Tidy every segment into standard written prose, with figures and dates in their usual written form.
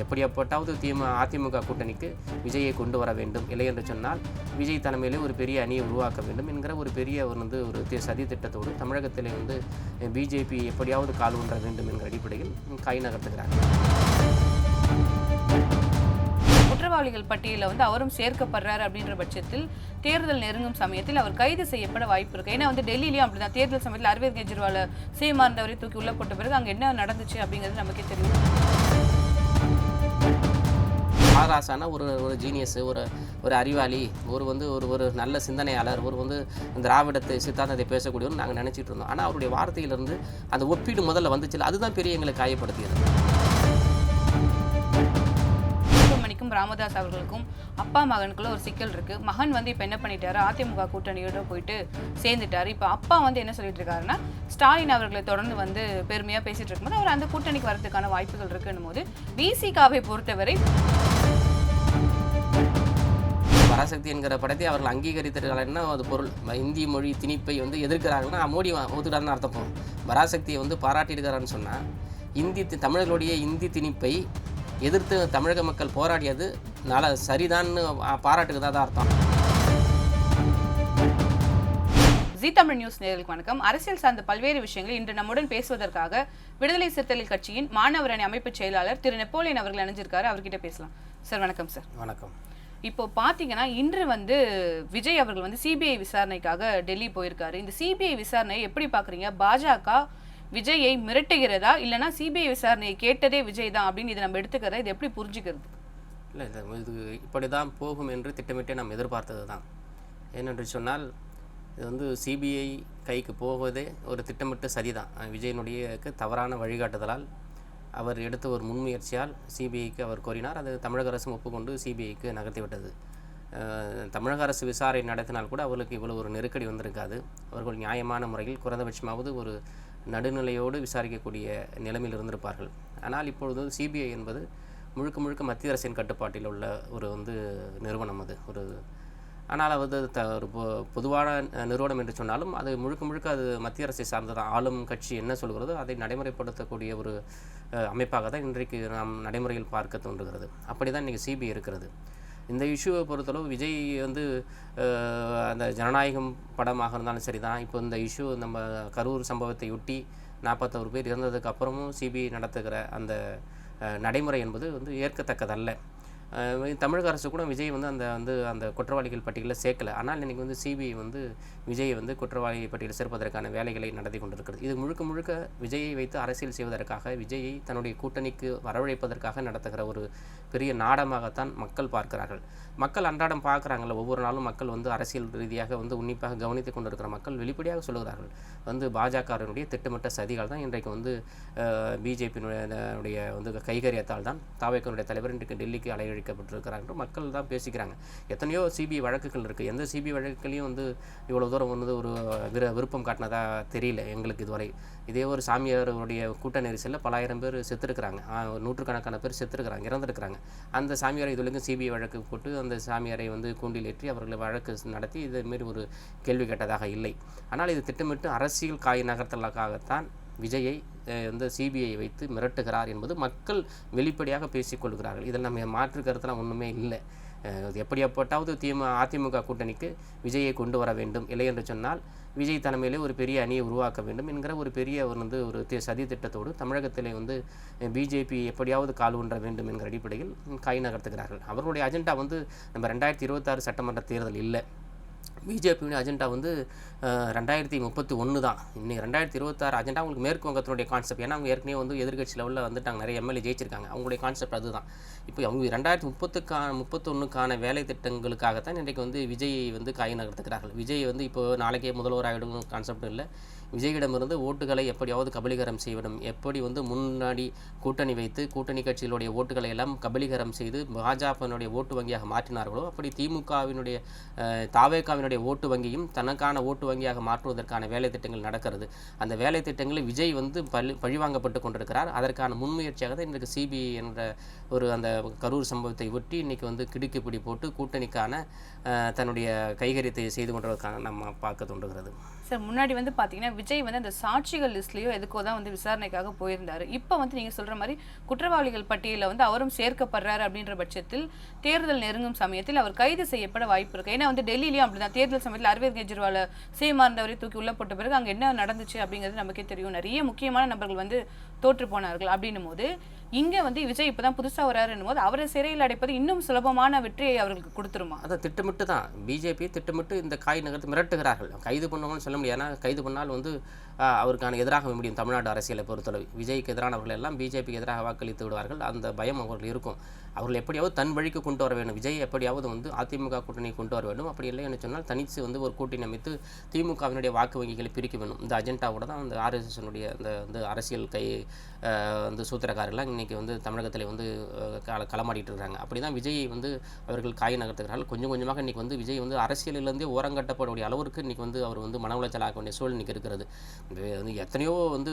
எப்படியாப்பட்டாவது அதிமுக கூட்டணிக்கு விஜயை கொண்டு வர வேண்டும், இல்லை என்று சொன்னால் விஜய் தலைமையிலே ஒரு பெரிய அணியை உருவாக்க வேண்டும் என்கிற ஒரு பெரிய ஒரு சதி திட்டத்தோடு தமிழகத்திலே பிஜேபி எப்படியாவது கால் ஊன்ற வேண்டும் என்கிற அடிப்படையில் கை நகர்த்துகிறார்கள். குற்றவாளிகள் பட்டியலில் அவரும் சேர்க்கப்படுறாரு அப்படின்ற பட்சத்தில் தேர்தல் நெருங்கும் சமயத்தில் அவர் கைது செய்யப்பட வாய்ப்பு இருக்கு. ஏன்னா டெல்லியிலையும் அப்படிதான் தேர்தல் சமயத்தில் அரவிந்த் கெஜ்ரிவால் சிஎம் இருந்தவரை தூக்கி உள்ள போட்ட பிறகு அங்கே என்ன நடந்துச்சு அப்படிங்கிறது நமக்கே தெரியும். ஆகாசான ஒரு ஜீனியஸ், ஒரு அறிவாளி, ஒரு நல்ல சிந்தனையாளர், திராவிடத்தை சித்தாந்தத்தை பேசக்கூடியவர் நாங்கள் நினச்சிட்டு இருந்தோம். ஆனால் அவருடைய வார்த்தையிலிருந்து அந்த ஒப்பீடு முதல்ல வந்துச்சு, அதுதான் பெரிய எங்களை காயப்படுத்தியது. ராமதாஸ் அவர்களுக்கும் அப்பா மகனுக்குள்ள ஒரு சிக்கல் இருக்கு. மகன் இப்ப என்ன பண்ணிட்டாரு, அதிமுக கூட்டணியோட போயிட்டு சேர்ந்துட்டாரு. இப்ப அப்பா என்ன சொல்லிட்டு இருக்காருன்னா, ஸ்டாலின் அவர்களை தொடர்ந்து பெருமையா பேசிட்டு இருக்கும்போது அவர் அந்த கூட்டணிக்கு வரதுக்கான வாய்ப்புகள் இருக்குன்னும் போது பிசிகாவை பொறுத்தவரை பராசக்தி என்கிற படத்தை அவர்கள் அங்கீகரித்திருக்காங்கன்னா அது பொருள் இந்தி மொழி திணிப்பை எதிர்க்கிறார்கள்னா மோடி ஒத்துக்கிறாருன்னு அர்த்தம். பராசக்தியை பாராட்டியிருக்கிறான்னு சொன்னால் தமிழர்களுடைய இந்தி திணிப்பை எதிர்த்து தமிழக மக்கள் போராடியது சரிதான்னு பாராட்டுக்கு தான் அர்த்தம். ஜி தமிழ் நியூஸ் நேயர்களுக்கு வணக்கம். அரசியல் சார்ந்த பல்வேறு விஷயங்கள் இன்று நம்முடன் பேசுவதற்காக விடுதலை சிறுத்தைகள் கட்சியின் மாணவர் அணி அமைப்பு செயலாளர் திரு நெப்போலியன் அவர்கள் இணைஞ்சிருக்காரு. அவர்கிட்ட பேசலாம். சார் வணக்கம். சார் வணக்கம். இப்போ பாத்தீங்கன்னா இன்று விஜய் அவர்கள் சிபிஐ விசாரணைக்காக டெல்லி போயிருக்காரு. இந்த சிபிஐ விசாரணையை எப்படி பாக்குறீங்க? பாஜக விஜயை மிரட்டுகிறதா, இல்லைனா சிபிஐ விசாரணையை கேட்டதே விஜய் தான் அப்படின்னு இதை நம்ம எடுத்துக்கிறத இது எப்படி புரிஞ்சுக்கிறது? இல்லை, இது இப்படி தான் போகும் என்று திட்டமிட்டே நாம் எதிர்பார்த்தது தான். ஏனென்று சொன்னால் இது சிபிஐ கைக்கு போவதே ஒரு திட்டமிட்ட சதிதான். விஜயனுடைய தவறான வழிகாட்டுதலால் அவர் எடுத்த ஒரு முன்முயற்சியால் சிபிஐக்கு அவர் கோரினார். அது தமிழக அரசும் ஒப்புக்கொண்டு சிபிஐக்கு நகர்த்திவிட்டது. தமிழக அரசு விசாரணை நடத்தினால் கூட அவர்களுக்கு இவ்வளோ ஒரு நெருக்கடி வந்திருக்காது. அவர்கள் நியாயமான முறையில் குறைந்தபட்சமாவது ஒரு நடுநிலையோடு விசாரிக்கக்கூடிய நிலைமையில் இருந்திருப்பார்கள். ஆனால் இப்பொழுது சிபிஐ என்பது முழுக்க மத்திய அரசின் கட்டுப்பாட்டில் உள்ள ஒரு நிறுவனம். அது ஆனால் ஒரு பொதுவான நிறுவனம் என்று சொன்னாலும் அது முழுக்க அது மத்திய அரசை சார்ந்ததான். ஆளும் கட்சி என்ன சொல்கிறதோ அதை நடைமுறைப்படுத்தக்கூடிய ஒரு அமைப்பாக தான் இன்றைக்கு நாம் நடைமுறையில் பார்க்க தோன்றுகிறது. அப்படி தான் இன்றைக்கி சிபிஐ இருக்கிறது. இந்த இஷ்யூவை பொறுத்தளவு விஜய் அந்த ஜனநாயகம் படமாக இருந்தாலும் சரி தான். இப்போ இந்த இஷ்யூ நம்ம கரூர் சம்பவத்தை ஒட்டி 41 பேர் இறந்ததுக்கு அப்புறமும் சிபிஐ நடத்துகிற அந்த நடைமுறை என்பது ஏற்கத்தக்கதல்ல. தமிழக அரசு கூட விஜய் அந்த குற்றவாளிகள் பட்டியலில் சேர்க்கலை. ஆனால் இன்றைக்கி சிபிஐ விஜயை குற்றவாளி பட்டியலில் சேர்ப்பதற்கான வேலைகளை நடத்தி கொண்டிருக்கிறது. இது முழுக்க விஜயை வைத்து அரசியல் செய்வதற்காக, விஜயை தன்னுடைய கூட்டணிக்கு வரவழைப்பதற்காக நடத்துகிற ஒரு பெரிய நாடகமாகத்தான் மக்கள் பார்க்கிறார்கள். மக்கள் அன்றாடம் பார்க்குறாங்கல்ல, ஒவ்வொரு நாளும் மக்கள் அரசியல் ரீதியாக உன்னிப்பாக கவனித்து கொண்டிருக்கிற மக்கள் வெளிப்படையாக சொல்லுகிறார்கள். பாஜகவினுடைய திட்டமிட்ட சதிகள் தான் இன்றைக்கு பிஜேபியினுடைய கைகரியத்தால் தான் தாவேக்கனுடைய தலைவர் இன்றைக்கு டெல்லிக்கு அலையழிக்கப்பட்டிருக்கிறார் என்று மக்கள் தான் பேசிக்கிறாங்க. எத்தனையோ சிபிஐ வழக்குகள் இருக்குது. எந்த சிபிஐ வழக்குகளையும் இவ்வளோ தூரம் ஒரு விருப்பம் காட்டினதாக தெரியல எங்களுக்கு இதுவரை. இதே ஒரு சாமியாருடைய கூட்ட நெரிசலில் பல ஆயிரம் பேர் செத்துருக்கிறாங்க, நூற்றுக்கணக்கான பேர் செத்துருக்கிறாங்க, இறந்துருக்கிறாங்க. அந்த சாமியாரை இதுவரைக்கும் சிபிஐ வழக்கு போட்டு அந்த சாமியாரை கூண்டில் ஏற்றி அவர்களை வழக்கு நடத்தி இதுமாரி ஒரு கேள்வி கேட்டதாக இல்லை. ஆனால் இது திட்டமிட்டு அரசியல் காய் நகர்த்தலுக்காகத்தான் விஜயை சிபிஐ வைத்து மிரட்டுகிறார் என்பது மக்கள் வெளிப்படையாக பேசிக்கொள்கிறார்கள். இதில் நம்ம மாற்று கருத்தெல்லாம் ஒன்றுமே இல்லை. எப்படியாப்பட்டாவது அதிமுக கூட்டணிக்கு விஜயை கொண்டு வர வேண்டும், இல்லை என்று சொன்னால் விஜய் தலைமையிலே ஒரு பெரிய அணியை உருவாக்க வேண்டும் என்கிற ஒரு பெரிய ஒரு சதி திட்டத்தோடு தமிழகத்திலே பிஜேபி எப்படியாவது கால் ஊன்ற வேண்டும் என்கிற அடிப்படையில் கை நகர்த்துகிறார்கள். அவர்களுடைய அஜெண்டா நம்ம 2026 சட்டமன்ற தேர்தல் இல்லை. பிஜேபியுடைய அஜெண்டா 2031 தான். இன்னைக்கு 2026 அஜெண்டா உங்களுக்கு மேற்கு வங்கத்தினுடைய கான்செப்ட். ஏன்னா அவங்க ஏற்கனவே எதிர்கட்சி லெவலில் வந்துட்டாங்க, நிறைய எம்எல்ஏ ஜெயிச்சிருக்காங்க. அவங்களுடைய கான்செப்ட் அதுதான். இப்போ அவங்க 2031க்கான வேலை திட்டங்களுக்காகத்தான் இன்றைக்கு விஜயை கை நகர்த்துக்கிறார்கள். விஜய் இப்போ நாளைக்கே முதல்வர் ஆகிடும் கான்செப்ட் இல்லை. விஜயிடமிருந்து ஓட்டுகளை எப்படியாவது கபலீகரம் செய்விடும், எப்படி முன்னாடி கூட்டணி வைத்து கூட்டணி கட்சிகளுடைய ஓட்டுகளை எல்லாம் கபலீகரம் செய்து பாஜகவினுடைய ஓட்டு வங்கியாக மாற்றினார்களோ அப்படி திமுகவினுடைய தாவேகாவினுடைய ஓட்டு வங்கியும் தனக்கான ஓட்டு வங்கியாக மாற்றுவதற்கான வேலை திட்டங்கள் நடக்கிறது. அந்த வேலை திட்டங்களில் விஜய் பழிவாங்கப்பட்டு கொண்டிருக்கிறார். அதற்கான முன்முயற்சியாக தான் இன்றைக்கு சிபிஐ என்ற அந்த கரூர் சம்பவத்தை ஒட்டி இன்றைக்கி கிடுக்கிப்பிடி போட்டு கூட்டணிக்கான தன்னுடைய கைகரியத்தை செய்து கொண்டிருக்காங்க நம்ம பார்க்க தோன்றுகிறது. சார் முன்னாடி வந்து பார்த்தீங்கன்னா விஜய் வந்து அந்த சாட்சிகள் லிஸ்ட்லேயோ எதுக்கோ தான் வந்து விசாரணைக்காக போயிருந்தாரு. இப்போ வந்து நீங்கள் சொல்கிற மாதிரி குற்றவாளிகள் பட்டியலில் வந்து அவரும் சேர்க்கப்படுறாரு அப்படின்ற பட்சத்தில் தேர்தல் நெருங்கும் சமயத்தில் அவர் கைது செய்யப்பட வாய்ப்பு இருக்குது. ஏன்னா வந்து டெல்லியிலையும் அப்படிதான் தேர்தல் சமயத்தில் அரவிந்த் கெஜ்ரிவாலை இருந்தவரை தூக்கி உள்ள போட்ட பிறகு அங்கே என்ன நடந்துச்சு அப்படிங்கிறது நமக்கே தெரியும். நிறைய முக்கியமான நபர்கள் வந்து தோற்று போனார்கள். அப்படின்னும் போது இங்கே வந்து விஜய் இப்போ தான் புதுசாக வராருன்னும் போது அவரை சிறையில் அடைப்பது இன்னும் சுலபமான வெற்றியை அவர்களுக்கு கொடுத்துருமா? அதை திட்டமிட்டு தான் பிஜேபி திட்டமிட்டு இந்த காய் நகரத்தை மிரட்டுகிறார்கள். கைது பண்ணுவாங்கன்னு சொல்ல முடியாது. ஏன்னா கைது பண்ணால் வந்து அவருக்கான எதிராக முடியும். தமிழ்நாடு அரசியலை பொறுத்தளவு விஜய்க்கு எதிரானவர்கள் எல்லாம் பிஜேபிக்கு எதிராக வாக்களித்து விடுவார்கள். அந்த பயம் அவர்கள் இருக்கும். அவர்கள் எப்படியாவது தன் வழிக்கு கொண்டு வர வேண்டும். விஜய் எப்படியாவது வந்து அதிமுக கூட்டணியை கொண்டு வர வேண்டும். அப்படி இல்லை என்று சொன்னால் தனித்து வந்து ஒரு கூட்டணி அமைத்து திமுகவினுடைய வாக்கு வங்கிகளை பிரிக்க வேண்டும். இந்த அஜெண்டாவோட தான் அந்த ஆர்எஸ்எஸ்னுடைய அந்த வந்து அரசியல் வந்து சூத்திரக்காரர்கள்லாம் இன்றைக்கி வந்து தமிழகத்தில் வந்து களமாடிட்டு இருக்காங்க. அப்படி தான் விஜய் வந்து அவர்கள் காய் நகர்த்துகிறார்கள். கொஞ்சம் கொஞ்சமாக இன்றைக்கி வந்து விஜய் வந்து அரசியலிலிருந்தே ஓரங்கட்டப்படக்கூடிய அளவிற்கு இன்றைக்கி வந்து அவர் வந்து மன உளைச்சல் ஆக வேண்டிய சூழல் இன்றைக்கி இருக்கிறது. வந்து எத்தனையோ வந்து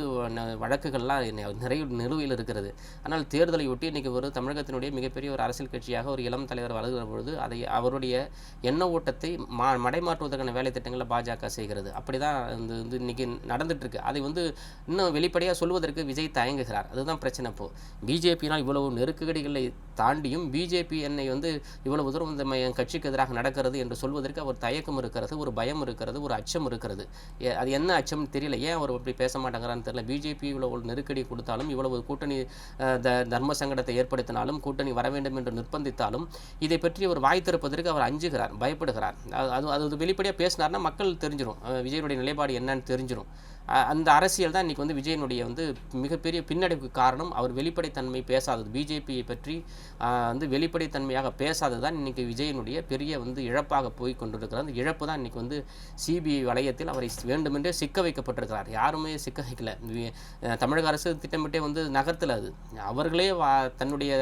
வழக்குகள்லாம் நிறைய நிலுவையில் இருக்கிறது. ஆனால் தேர்தலை ஒட்டி இன்றைக்கி ஒரு தமிழகத்தினுடைய மிகப்பெரிய ஒரு அரசியல் கட்சியாக ஒரு இளம் தலைவர் வளர்கிற பொழுது அதை அவருடைய எண்ண ஓட்டத்தை மடைமாற்றுவதற்கான வேலை திட்டங்களை பாஜக செய்கிறது. அப்படி தான் வந்து இன்றைக்கி நடந்துகிட்ருக்கு. அதை வந்து இன்னும் வெளிப்படையாக சொல்வதற்கு விஜய் தயங்குகிறார். அதுதான் பிரச்சனை. இப்போது பிஜேபியினால் இவ்வளவு நெருக்கடிகளை தாண்டியும் பிஜேபி என்னை வந்து இவ்வளவு தூரம் இந்த என் கட்சிக்கு எதிராக நடக்கிறது என்று சொல்வதற்கு அவர் தயக்கம் இருக்கிறது, ஒரு பயம் இருக்கிறது, ஒரு அச்சம் இருக்கிறது. அது என்ன அச்சம்னு தெரியல. ஏன் அவர் அப்படி பேச மாட்டேங்கிறான்னு தெரியல. பிஜேபி இவ்வளவு நெருக்கடி கொடுத்தாலும், இவ்வளவு கூட்டணி தர்ம சங்கடத்தை ஏற்படுத்தினாலும், கூட்டணி வர வேண்டும் என்று நிர்பந்தித்தாலும் இதை பற்றி அவர் வாய் திறப்பதற்கு அவர் அஞ்சுகிறார், பயப்படுகிறார். அது வெளிப்படையாக பேசினார்னா மக்கள் தெரிஞ்சிடும், விஜயனுடைய நிலைப்பாடு என்னன்னு தெரிஞ்சிடும். அந்த அரசியல் தான் இன்றைக்கி வந்து விஜயனுடைய வந்து மிகப்பெரிய பின்னடைவுக்கு காரணம். அவர் வெளிப்படைத்தன்மை பேசாதது, பிஜேபியை பற்றி வந்து வெளிப்படைத்தன்மையாக பேசாதது தான் இன்றைக்கி விஜயனுடைய பெரிய வந்து இழப்பாக போய் கொண்டிருக்கிறது. அந்த இழப்பு தான் இன்றைக்கி வந்து சிபிஐ வளையத்தில் அவரை வேண்டுமென்றே சிக்க வைக்கப்பட்டிருக்கிறார். யாருமே சிக்க வைக்கல. தமிழக அரசு திட்டமிட்டே வந்து நகர்த்தல. அது அவர்களே தன்னுடைய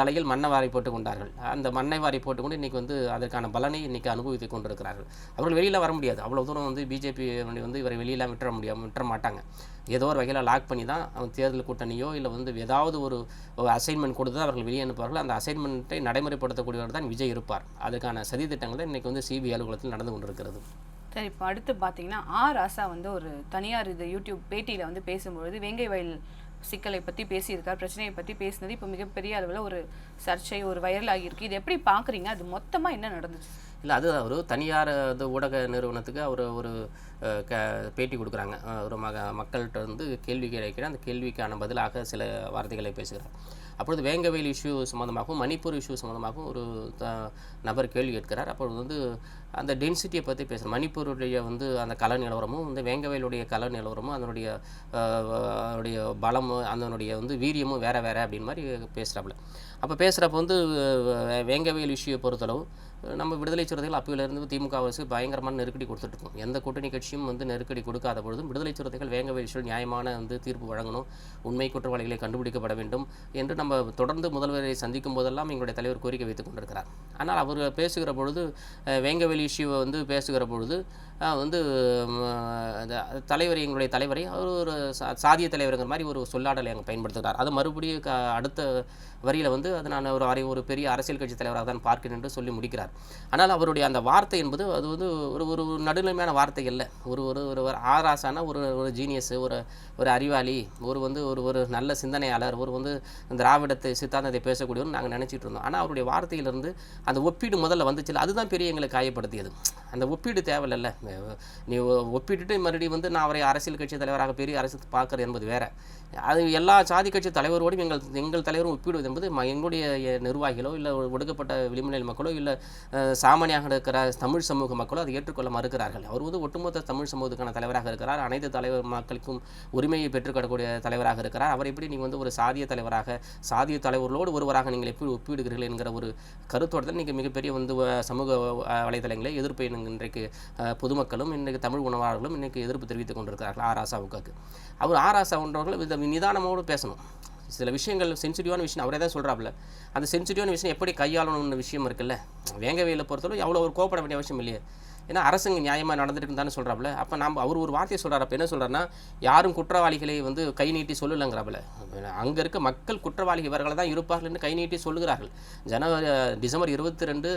தலையில் மண்ணை வாரி போட்டு கொண்டார்கள். அந்த மண்ணை வாரி போட்டுக்கொண்டு இன்றைக்கி வந்து அதற்கான பலனை இன்றைக்கி அனுபவித்து கொண்டிருக்கிறார்கள். அவர்கள் வெளியில் வர முடியாது. அவ்வளோ தூரம் வந்து பிஜேபி வந்து இவரை வெளியில் விட்டுற மாட்டாங்க. ஏதோ ஒரு வகையில் லாக் பண்ணி தான் அவங்க தேர்தல் கூட்டணியோ இல்லை வந்து ஏதாவது ஒரு அசைன்மெண்ட் கொடுத்து தான் அவர்கள் வெளியே அனுப்புவார்கள். அந்த அசைன்மெண்ட்டை நடைமுறைப்படுத்தக்கூடியவர் தான் விஜய் இருப்பார். அதுக்கான சதி திட்டங்கள் இன்றைக்கி வந்து சிபிஐ அலுவலகத்தில் நடந்து கொண்டிருக்கிறது. சரி, இப்போ அடுத்து பார்த்தீங்கன்னா ராசா வந்து ஒரு தனியார் இது யூடியூப் பேட்டியில் வந்து பேசும்பொழுது வேங்கை வயல் சிக்கலை பற்றி பேசியிருக்கார், பிரச்சனையை பற்றி பேசினது இப்போ மிகப்பெரிய அளவில் ஒரு சர்ச்சை, ஒரு வைரல் ஆகியிருக்கு. இது எப்படி பார்க்குறீங்க? அது மொத்தமாக என்ன நடந்துச்சு? இல்லை, அது ஒரு தனியார் ஊடக நிறுவனத்துக்கு அவர் ஒரு பேட்டி கொடுக்குறாங்க. ஒரு மக்கள்கிட்ட வந்து கேள்வி கேட்கிற அந்த கேள்விக்கான பதிலாக சில வார்த்தைகளை பேசுகிறார். அப்பொழுது வேங்கவேல் இஷ்யூ சம்மந்தமாகவும் மணிப்பூர் இஷ்யூ சம்மந்தமாகவும் ஒரு நபர் கேள்வி கேட்கிறார். அப்பொழுது வந்து அந்த டென்சிட்டியை பற்றி பேசுகிறார். மணிப்பூருடைய வந்து அந்த கல நிலவரமும் இந்த வேங்கவேலுடைய கல நிலவரமும் அதனுடைய பலமும் அதனுடைய வந்து வீரியமும் வேறு வேறு அப்படின்னு மாதிரி பேசுகிறாப்புல. அப்போ பேசுகிறப்ப வந்து வேங்கவேல் இஷ்யூவை பொறுத்தளவு நம்ம விடுதலை சிறுத்தைகள் அப்போயிலிருந்து திமுக அரசு பயங்கரமான நெருக்கடி கொடுத்துட்ருக்கோம். எந்த கூட்டணி கட்சியும் வந்து நெருக்கடி கொடுக்காத பொழுதும் விடுதலை சிறுத்தைகள் வேங்கவேல் இஷ்யூவில் நியாயமான வந்து தீர்ப்பு வழங்கணும், உண்மை குற்றவாளிகளை கண்டுபிடிக்கப்பட வேண்டும் என்று நம்ம தொடர்ந்து முதல்வரை சந்திக்கும் போதெல்லாம் எங்களுடைய தலைவர் கோரிக்கை வைத்துக் கொண்டிருக்கிறார். ஆனால் அவர் பேசுகிற பொழுது வேங்கவேல் இஷ்யூவை வந்து பேசுகிற பொழுது வந்து எங்களுடைய தலைவரை அவர் ஒரு சாதிய தலைவருங்கிற மாதிரி ஒரு சொல்லாடலை அங்கே பயன்படுத்துகிறார். அது மறுபடியும் அடுத்த வரியில் வந்து அது நான் ஒரு பெரிய அரசியல் கட்சி தலைவராக தான் பார்க்கிறேன் என்று சொல்லி முடிக்கிறார். ஆனால் அவருடைய அந்த வார்த்தை என்பது அது வந்து ஒரு நடுநிலைமையான வார்த்தை இல்லை. ஒரு ஆராசான ஒரு ஜீனியஸ், ஒரு அறிவாளி, ஒரு நல்ல சிந்தனையாளர், வந்து திராவிடத்தை சித்தாந்தத்தை பேசக்கூடியவர் நாங்கள் நினச்சிட்டு இருந்தோம். ஆனால் அவருடைய வார்த்தையிலிருந்து அந்த ஒப்பீடு முதல்ல வந்துச்சு. அதுதான் பெரிய எங்களை காயப்படுத்தியது. அந்த ஒப்பீடு தேவையில்ல. நீ ஒப்பிட்டுட்டு மறுபடியும் வந்து நான் அவரை அரசியல் கட்சி தலைவராக பெரிய அரசு பார்க்குறது என்பது வேறு. அது எல்லா சாதி கட்சி தலைவரோடும் எங்கள் தலைவரும் ஒப்பிடுவது என்பது எங்களுடைய நிர்வாகிகளோ இல்லை ஒடுக்கப்பட்ட விளிம்புநிலை மக்களோ இல்லை சாமானியாக இருக்கிற தமிழ் சமூக மக்களோ அதை ஏற்றுக்கொள்ள மறுக்கிறார்கள். அவர் வந்து ஒட்டுமொத்த தமிழ் சமூகத்துக்கான தலைவராக இருக்கிறார். அனைத்து தலைவர் மக்களுக்கும் உரிமையை பெற்றுக்கொள்ளக்கூடிய தலைவராக இருக்கிறார். அவர் எப்படி நீங்கள் வந்து ஒரு சாதிய தலைவராக சாதிய தலைவர்களோடு ஒருவராக நீங்கள் எப்படி ஒப்பிடுகிறீர்கள் என்கிற ஒரு கருத்தோடு தான் இன்றைக்கி மிகப்பெரிய வந்து சமூக வலைதளங்களை எதிர்ப்பு இன்றைக்கு பொதுமக்களும் இன்றைக்கு தமிழ் உணவாளர்களும் இன்றைக்கு எதிர்ப்பு தெரிவித்துக் கொண்டிருக்கிறார்கள் ராசாவுக்கு. அவர் ராசா போன்றவர்கள் இதை நிதானமோடு பேசணும். சில விஷயங்கள் சென்சிட்டிவான விஷயம் அவரே தான் சொல்கிறாப்புல. அந்த சென்சிட்டிவான விஷயம் எப்படி கையாளணும்னு விஷயம் இருக்குல்ல. வேங்கவேலை பொறுத்தவரை அவ்வளோ ஒரு கோப்பட வேண்டிய அவசியம் இல்லையே. ஏன்னா அரசு நியாயமாக நடந்துட்டு தானே சொல்கிறாப்புல. அப்போ அவர் ஒரு வார்த்தையை சொல்கிறார். அப்போ என்ன சொல்கிறாருன்னா, யாரும் குற்றவாளிகளை வந்து கை நீட்டி சொல்லலைங்கிறாப்புல. அங்கே இருக்க மக்கள் குற்றவாளிகள் இவர்கள் தான் இருப்பார்கள் என்று கை நீட்டி சொல்லுகிறார்கள். டிசம்பர் 22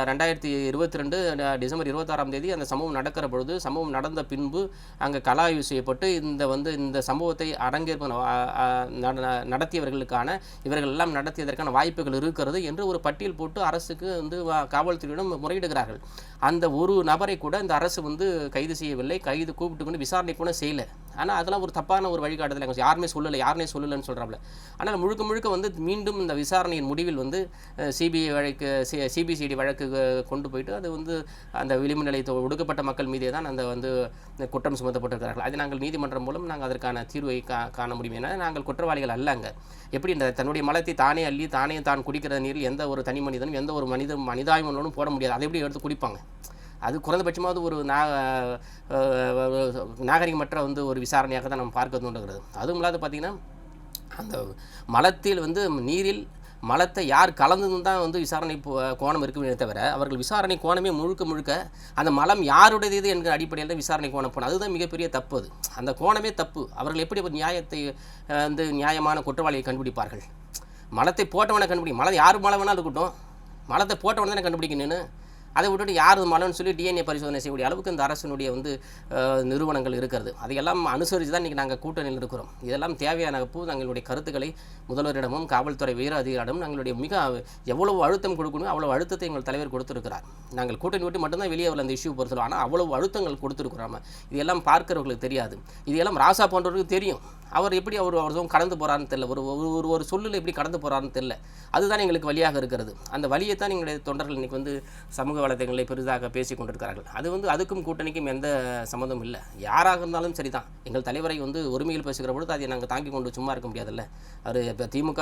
2022 டிசம்பர் 26ஆம் தேதி அந்த சம்பவம் நடக்கிற பொழுது, சம்பவம் நடந்த பின்பு அங்கே கலாய்வு செய்யப்பட்டு இந்த சம்பவத்தை அரங்கேற்ப நடத்தியவர்களுக்கான இவர்கள் எல்லாம் நடத்தியதற்கான வாய்ப்புகள் இருக்கிறது என்று ஒரு பட்டியல் போட்டு அரசுக்கு வந்து காவல்துறையிடம் முறையிடுகிறார்கள். அந்த ஒரு நபரை கூட இந்த அரசு வந்து கைது செய்யவில்லை, கூப்பிட்டு கொண்டு விசாரணை கூட செய்யலை. ஆனால் அதெல்லாம் ஒரு தப்பான ஒரு வழிகாட்டுதல். யாருமே சொல்லலைன்னு சொல்கிறாப்புல. ஆனால் முழுக்க முழுக்க வந்து மீண்டும் இந்த விசாரணையின் முடிவில் வந்து சிபிசிஐடி வழக்கு கொண்டு போயிட்டு அது வந்து அந்த விளிம்பு நிலை ஒடுக்கப்பட்ட மக்கள் மீதே தான் அந்த வந்து குற்றம் சுமத்தப்பட்டிருக்கிறார்கள். அது நாங்கள் நீதிமன்றம் மூலம் நாங்கள் அதற்கான தீர்வை காண முடியும். ஏன்னா நாங்கள் குற்றவாளிகள் அல்லங்க. எப்படி இந்த தன்னுடைய மலத்தை தானே அள்ளி தான் குடிக்கிற நீரில் எந்த ஒரு தனி மனிதனும் எந்த ஒரு மனிதாபிமானமும் போட முடியாது. அதை எப்படி எடுத்து குடிப்பாங்க? அது குறைந்தபட்சமாவது ஒரு நாகரிகமற்ற வந்து ஒரு விசாரணையாக தான் நம்ம பார்க்க தோன்றுகிறது. அதுவும் இல்லாத பார்த்திங்கன்னா, அந்த மலத்தில் வந்து நீரில் மலத்தை யார் கலந்ததுன்னு தான் வந்து விசாரணை கோணம் இருக்குமே தவிர, அவர்கள் விசாரணை கோணமே முழுக்க அந்த மலம் யாருடையது என்கிற அடிப்படையில் தான் விசாரணை கோணம் போனது. அதுதான் மிகப்பெரிய தப்பு. அது அந்த கோணமே தப்பு. அவர்கள் எப்படி ஒரு நியாயத்தை வந்து நியாயமான குற்றவாளியை கண்டுபிடிப்பார்கள்? மலத்தை போட்டவனை மலம் யார் மலம் வேணாலும் இருக்கட்டும், மலத்தை போட்டவனை தானே கண்டுபிடிக்கணும்னு. அதை விட்டுட்டு யார் மலன்னு சொல்லி டிஎன்ஏ பரிசோதனை செய்யக்கூடிய அளவுக்கு இந்த அரசினுடைய வந்து நிறுவனங்கள் இருக்கிறது. அதையெல்லாம் அனுசரித்து தான் இன்றைக்கி நாங்கள் கூட்டணியில் இருக்கிறோம். இதெல்லாம் தேவையான எங்களுடைய கருத்துக்களை முதல்வரிடமும் காவல்துறை உயர் அதிகாரிடமும் நாங்களுடைய எவ்வளவு அழுத்தம் கொடுக்கணும் அவ்வளவு அழுத்தத்தை எங்கள் தலைவர் கொடுத்துருக்கிறார். நாங்கள் கூட்டணி விட்டு மட்டும்தான் வெளியே வரல அந்த இஷ்யூ பொறுத்தலும். ஆனால் அவ்வளவு அழுத்தங்கள் கொடுத்துருக்குறோம். இதெல்லாம் பார்க்கிறவர்களுக்கு தெரியாது. இதெல்லாம் ராசா போன்றவர்களுக்கு தெரியும். அவர் எப்படி அவர் கடந்து போகிறாருன்னு தெரியல. ஒரு சொல்லில் எப்படி கடந்து போகிறாருன்னு தெரியல. அதுதான் எங்களுக்கு வழியாக இருக்கிறது. அந்த வழியை தான் எங்களுடைய தொண்டர்கள் இன்றைக்கி வந்து சமூக வலைதளங்களை பெரிதாக பேசி கொண்டிருக்கிறார்கள். அது வந்து அதுக்கும் கூட்டணிக்கும் எந்த சம்மந்தமும் இல்லை. யாராக இருந்தாலும் சரி தான். எங்கள் தலைவரை வந்து ஒருமையில் பேசுகிற பொழுது அதை நாங்கள் தாங்கி கொண்டு சும்மா இருக்க முடியாதுல்ல. அவர் இப்போ திமுக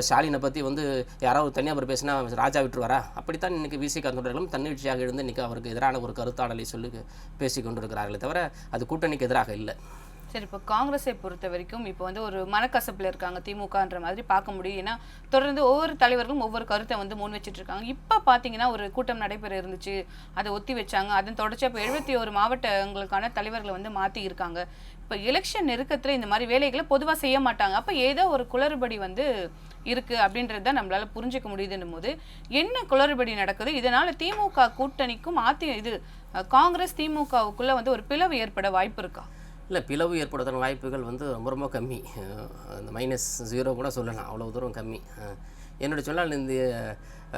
ஸ்டாலினை பற்றி வந்து யாராவது தனியாக பேசினா ராஜா விட்டுருவாரா? அப்படித்தான் இன்றைக்கி விசிக தொண்டர்களும் தன்னிச்சையாக எழுந்து இன்றைக்கி அவருக்கு எதிரான ஒரு கருத்தாடலை சொல்லி பேசி கொண்டிருக்கிறார்களே தவிர அது கூட்டணிக்கு எதிராக இல்லை. சரி, இப்போ காங்கிரஸை பொறுத்த வரைக்கும் இப்போ வந்து ஒரு மனக்கசப்பில் இருக்காங்க திமுகன்ற மாதிரி பார்க்க முடியும். ஏன்னா தொடர்ந்து ஒவ்வொரு தலைவர்களும் ஒவ்வொரு கருத்தை வந்து முன் வச்சுட்டு இருக்காங்க. இப்போ பார்த்தீங்கன்னா ஒரு கூட்டம் நடைபெற இருந்துச்சு, அதை ஒத்தி வச்சாங்க. அதன் தொடர்ச்சியாக இப்போ 71 மாவட்டங்களுக்கான தலைவர்களை வந்து மாற்றி இருக்காங்க. இப்போ எலெக்ஷன் நெருக்கத்தில் இந்த மாதிரி வேலைகளை பொதுவாக செய்ய மாட்டாங்க. அப்போ ஏதோ ஒரு குளறுபடி வந்து இருக்குது அப்படின்றது தான் நம்மளால் புரிஞ்சிக்க முடியுதுன்னும் போது என்ன குளறுபடி நடக்குது? இதனால் திமுக கூட்டணிக்கும் காங்கிரஸ் திமுகவுக்குள்ளே வந்து ஒரு பிளவு ஏற்பட வாய்ப்பு இருக்கா? இல்லை, பிளவு ஏற்படுவதற்கான வாய்ப்புகள் வந்து ரொம்ப கம்மி. அந்த -0 கூட சொல்லலாம். அவ்வளோ தூரம் கம்மி. என்னோட சொன்னால்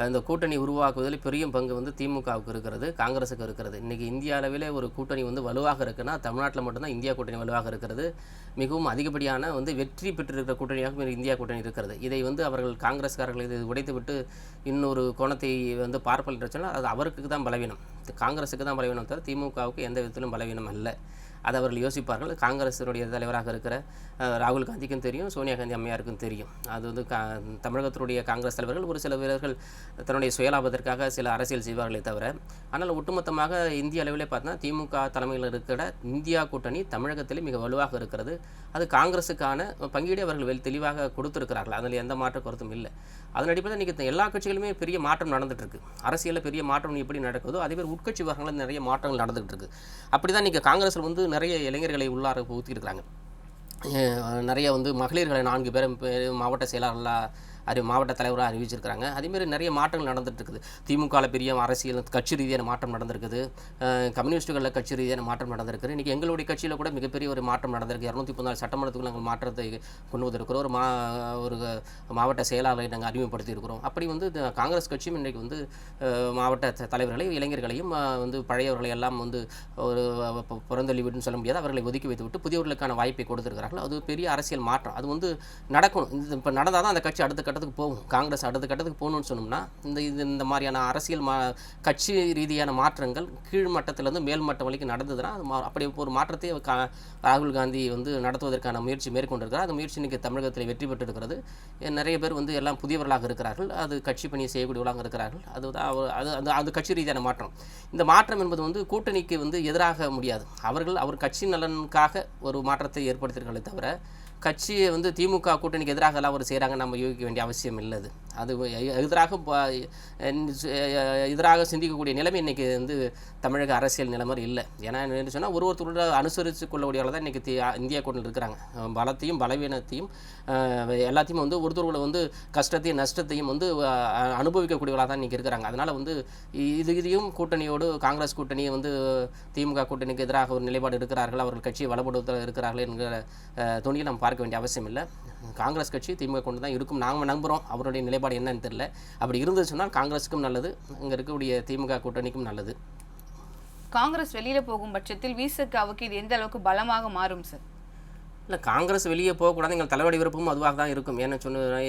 இந்த கூட்டணி உருவாக்குவதில் பெரிய பங்கு வந்து திமுகவுக்கு இருக்கிறது, காங்கிரஸுக்கு இருக்கிறது. இன்றைக்கி இந்திய அளவிலே ஒரு கூட்டணி வந்து வலுவாக இருக்குன்னா தமிழ்நாட்டில் மட்டும்தான் இந்தியா கூட்டணி வலுவாக இருக்கிறது. மிகவும் அதிகப்படியான வந்து வெற்றி பெற்றிருக்கிற கூட்டணியாக இந்தியா கூட்டணி இருக்கிறது. இதை வந்து அவர்கள் காங்கிரஸ்காரர்கள் இதை உடைத்து விட்டு இன்னொரு கோணத்தை வந்து பார்ப்பல் என்று சொன்னால் அது அவருக்கு தான் பலவீனம், காங்கிரஸுக்கு தான் பலவீனம் தவிர திமுகவுக்கு எந்த விதத்திலும் பலவீனம் அல்ல. அதை அவர்கள் யோசிப்பார்கள். காங்கிரஸினுடைய தலைவராக இருக்கிற ராகுல் காந்திக்கும் தெரியும், சோனியா காந்தி அம்மையாருக்கும் தெரியும். அது வந்து தமிழகத்தினுடைய காங்கிரஸ் தலைவர்கள் ஒரு சில வீரர்கள் தன்னுடைய சுயலாபத்திற்காக சில அரசியல் செய்வார்களே தவிர, ஆனால் ஒட்டுமொத்தமாக இந்திய அளவிலே பார்த்தா திமுக தலைமையில் இருக்கிற இந்தியா கூட்டணி தமிழகத்திலே மிக வலுவாக இருக்கிறது. அது காங்கிரஸுக்கான பங்கீடு அவர்கள் தெளிவாக கொடுத்துருக்கிறார்கள். அதில் எந்த மாற்ற கருத்தும் இல்லை. அதன் அடிப்படையில் இன்றைக்கி எல்லா கட்சிகளுமே பெரிய மாற்றம் நடந்துகிட்டு இருக்குது. அரசியலில் பெரிய மாற்றம் எப்படி நடக்குதோ அதேமாதிரி உட்கட்சி விவகாரங்களில் நிறைய மாற்றங்கள் நடந்துகிட்டு இருக்குது. அப்படி தான் இன்றைக்கி காங்கிரஸில் வந்து நிறைய இளைஞர்களை உள்ளார ஊற்றிருக்கிறாங்க. நிறைய வந்து மகளிர்களை 4 பேர் மாவட்ட செயலாளர்களாக மாவட்ட தலைவராக அறிவிச்சிருக்கிறாங்க. அதேமாதிரி நிறைய மாற்றங்கள் நடந்துட்டு இருக்குது. திமுகவில் பெரிய அரசியல் கட்சி ரீதியான மாற்றம் நடந்திருக்குது. கம்யூனிஸ்டுகளில் கட்சி ரீதியான மாற்றம் நடந்திருக்குது. இன்றைக்கி எங்களுடைய கட்சியில் கூட மிகப்பெரிய ஒரு மாற்றம் நடந்திருக்கு. 214 சட்டமன்றத்துக்கு நாங்கள் மாற்றத்தை கொண்டு வந்திருக்கிறோம். ஒரு மாவட்ட செயலாளரை நாங்கள் அறிமுகப்படுத்தி இருக்கிறோம். அப்படி வந்து காங்கிரஸ் கட்சியும் இன்றைக்கு வந்து மாவட்ட தலைவர்களையும் இளைஞர்களையும் வந்து பழையவர்களை எல்லாம் வந்து ஒரு புறந்தள்ளி விட்டுன்னு சொல்ல முடியாது, அவர்களை ஒதுக்கி வைத்து விட்டு புதியவர்களுக்கான வாய்ப்பை கொடுத்துருக்கிறார்கள். அது பெரிய அரசியல் மாற்றம். அது வந்து நடக்கணும். இப்போ நடந்தால் தான் அந்த கட்சி அடுத்த கட்டத்துக்கு போகும். காங்கிரஸ் அடுத்த கட்டத்துக்கு போகணும்னு சொன்னோம்னா இந்த மாதிரியான அரசியல் கட்சி ரீதியான மாற்றங்கள் கீழ் மட்டத்திலேருந்து மேல் மட்டம் வரைக்கும் நடந்ததுன்னா அது அப்படி ஒரு மாற்றத்தை ராகுல் காந்தி வந்து நடத்துவதற்கான முயற்சி மேற்கொண்டிருக்கிறார். அந்த முயற்சி இன்றைக்கி தமிழகத்தில் வெற்றி பெற்றிருக்கிறது. நிறைய பேர் வந்து எல்லாம் புதியவர்களாக இருக்கிறார்கள், அது கட்சி பணியை செய்யக்கூடியவர்களாக இருக்கிறார்கள். அது கட்சி ரீதியான மாற்றம். இந்த மாற்றம் என்பது வந்து கூட்டணிக்கு வந்து எதிராக முடியாது. அவர் கட்சி நலனுக்காக ஒரு மாற்றத்தை ஏற்படுத்தியிருக்கிறார்களே தவிர கட்சியை வந்து திமுக கூட்டணிக்கு எதிராக எல்லாம் ஒரு செய்கிறாங்க நம்ம யோசிக்க வேண்டிய அவசியம் இல்லை. அது எதிராக எதிராக சிந்திக்கக்கூடிய நிலைமை இன்றைக்கி வந்து தமிழக அரசியல் நிலைமை இல்லை. ஏன்னா என்ன சொன்னால் ஒருத்தரோட அனுசரித்து கொள்ளக்கூடியவர்கள் தான் இன்றைக்கி இந்தியா கூட்டணியில் இருக்கிறாங்க. பலத்தையும் பலவீனத்தையும் எல்லாத்தையும் வந்து ஒருத்தரோட வந்து கஷ்டத்தையும் நஷ்டத்தையும் வந்து அனுபவிக்கக்கூடியவர்களாக தான் இன்றைக்கி இருக்கிறாங்க. அதனால் வந்து இதையும் கூட்டணியோடு காங்கிரஸ் கூட்டணியை வந்து திமுக கூட்டணிக்கு எதிராக ஒரு நிலைப்பாடு இருக்கிறார்கள், அவர்கள் கட்சியை வலுப்படுத்த இருக்கிறார்கள் என்கிற துணியை நம்ம பார்க்க வேண்டிய அவசியம் இல்லை. காங்கிரஸ் கட்சி திமுக கொண்டு தான் இருக்கும், நாங்கள் நம்புகிறோம். அவருடைய நிலைப்பாடு என்னன்னு தெரியல. அப்படி இருந்துச்சுன்னா காங்கிரஸுக்கும் நல்லது, இங்கே இருக்கக்கூடிய திமுக கூட்டணிக்கும் நல்லது. காங்கிரஸ் வெளியில் போகும் பட்சத்தில் விசிகாவுக்கு இது எந்த அளவுக்கு பலமாக மாறும் சார்? இல்லை, காங்கிரஸ் வெளியே போகக்கூடாது, எங்கள் தலைவடி விருப்பமும் அதுவாக தான் இருக்கும்.